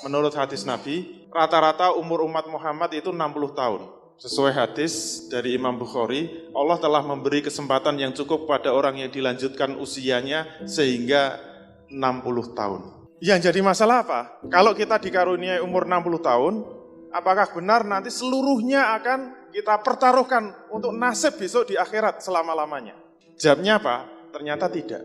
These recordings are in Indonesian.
menurut hadis Nabi, rata-rata umur umat Muhammad itu 60 tahun. Sesuai hadis dari Imam Bukhari, Allah telah memberi kesempatan yang cukup pada orang yang dilanjutkan usianya sehingga 60 tahun. Yang jadi masalah apa? Kalau kita dikaruniai umur 60 tahun, apakah benar nanti seluruhnya akan kita pertaruhkan untuk nasib besok di akhirat selama-lamanya? Jawabnya apa? Ternyata tidak.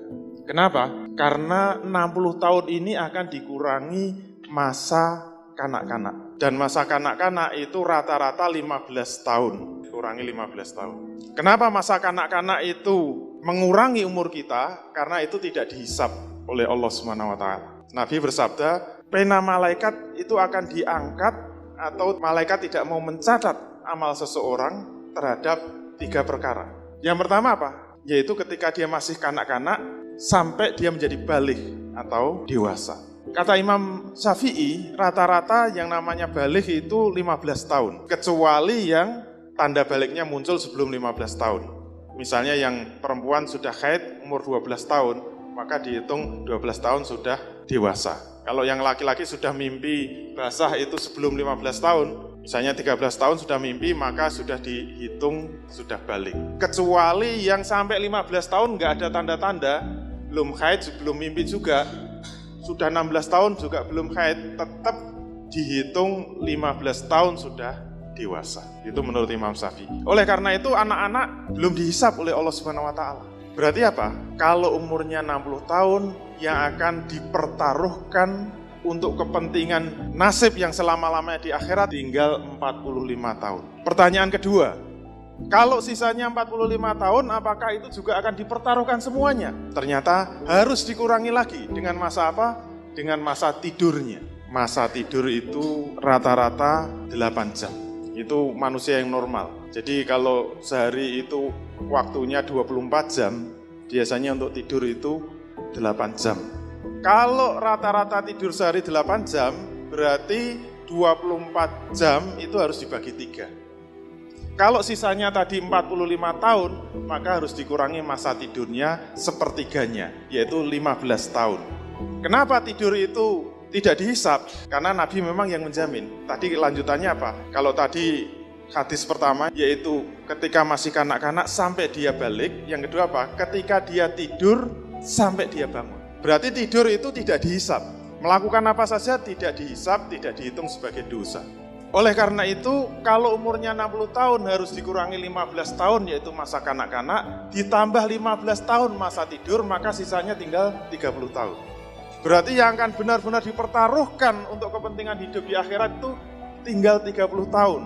Kenapa? Karena 60 tahun ini akan dikurangi masa kanak-kanak. Dan masa kanak-kanak itu rata-rata 15 tahun. Dikurangi 15 tahun. Kenapa masa kanak-kanak itu mengurangi umur kita? Karena itu tidak dihisab oleh Allah SWT. Nabi bersabda, pena malaikat itu akan diangkat atau malaikat tidak mau mencatat amal seseorang terhadap 3 perkara. Yang pertama apa? Yaitu ketika dia masih kanak-kanak sampai dia menjadi baligh atau dewasa. Kata Imam Syafi'i, rata-rata yang namanya baligh itu 15 tahun. Kecuali yang tanda balighnya muncul sebelum 15 tahun. Misalnya yang perempuan sudah haid umur 12 tahun, maka dihitung 12 tahun sudah dewasa. Kalau yang laki-laki sudah mimpi basah itu sebelum 15 tahun, misalnya 13 tahun sudah mimpi, maka sudah dihitung sudah balik. Kecuali yang sampai 15 tahun nggak ada tanda-tanda, belum haid, belum mimpi juga, sudah 16 tahun juga belum haid, tetap dihitung 15 tahun sudah dewasa. Itu menurut Imam Syafi'i. Oleh karena itu anak-anak belum dihisab oleh Allah Subhanahu wa taala. Berarti apa? Kalau umurnya 60 tahun yang akan dipertaruhkan untuk kepentingan nasib yang selama-lamanya di akhirat tinggal 45 tahun. Pertanyaan kedua, kalau sisanya 45 tahun apakah itu juga akan dipertaruhkan semuanya? Ternyata harus dikurangi lagi dengan masa apa? Dengan masa tidurnya. Masa tidur itu rata-rata 8 jam. Itu manusia yang normal. Jadi kalau sehari itu waktunya 24 jam, biasanya untuk tidur itu 8 jam. Kalau rata-rata tidur sehari 8 jam, berarti 24 jam itu harus dibagi 3. Kalau sisanya tadi 45 tahun, maka harus dikurangi masa tidurnya sepertiganya, yaitu 15 tahun. Kenapa tidur itu tidak dihisab? Karena Nabi memang yang menjamin. Tadi lanjutannya apa? Kalau tadi hadis pertama yaitu ketika masih kanak-kanak sampai dia balik. Yang kedua apa? Ketika dia tidur sampai dia bangun. Berarti tidur itu tidak dihisab. Melakukan apa saja tidak dihisab, tidak dihitung sebagai dosa. Oleh karena itu, kalau umurnya 60 tahun harus dikurangi 15 tahun yaitu masa kanak-kanak, ditambah 15 tahun masa tidur, maka sisanya tinggal 30 tahun. Berarti yang akan benar-benar dipertaruhkan untuk kepentingan hidup di akhirat itu tinggal 30 tahun.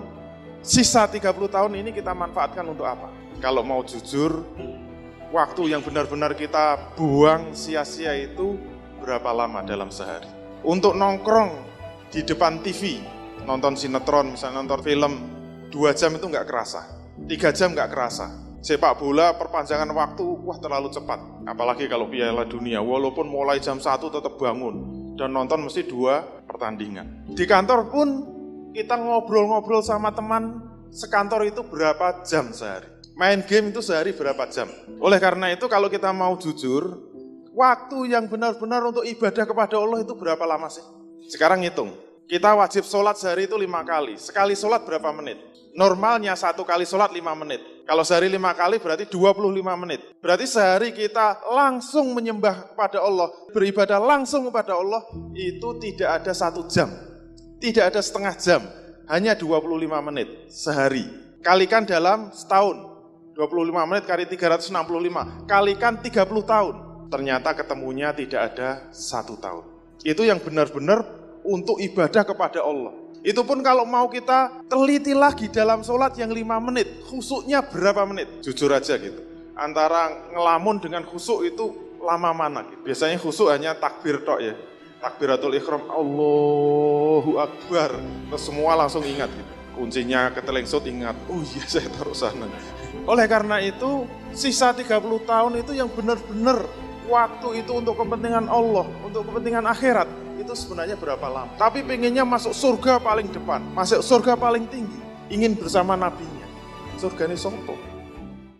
Sisa 30 tahun ini kita manfaatkan untuk apa? Kalau mau jujur, waktu yang benar-benar kita buang sia-sia itu berapa lama dalam sehari? Untuk nongkrong di depan TV, nonton sinetron, misalnya nonton film, 2 jam itu nggak kerasa, 3 jam nggak kerasa. Sepak bola perpanjangan waktu, wah terlalu cepat. Apalagi kalau Piala Dunia, walaupun mulai jam 1 tetap bangun dan nonton mesti 2 pertandingan. Di kantor pun kita ngobrol-ngobrol sama teman sekantor itu berapa jam sehari. Main game itu sehari berapa jam. Oleh karena itu kalau kita mau jujur, waktu yang benar-benar untuk ibadah kepada Allah itu berapa lama sih? Sekarang hitung. Kita wajib sholat sehari itu 5 kali. Sekali sholat berapa menit? Normalnya 1 kali sholat 5 menit. Kalau sehari 5 kali berarti 25 menit. Berarti sehari kita langsung menyembah kepada Allah, beribadah langsung kepada Allah, itu tidak ada 1 jam. Tidak ada setengah jam. Hanya 25 menit sehari. Kalikan dalam setahun. 25 menit kali 365. Kalikan 30 tahun. Ternyata ketemunya tidak ada 1 tahun. Itu yang benar-benar untuk ibadah kepada Allah. Itu pun kalau mau kita teliti lagi dalam sholat yang 5 menit, khusyuknya berapa menit? Jujur aja gitu. Antara ngelamun dengan khusyuk itu lama mana? Gitu. Biasanya khusyuk hanya takbir tok ya. Takbiratul ihram, Allahu Akbar. Terus semua langsung ingat gitu. Kuncinya ketelengsut ingat, oh iya saya taruh sana. Oleh karena itu, sisa 30 tahun itu yang benar-benar waktu itu untuk kepentingan Allah, untuk kepentingan akhirat. Itu sebenarnya berapa lama. Tapi pengennya masuk surga paling depan, masuk surga paling tinggi. Ingin bersama nabinya. Surga ini sopo.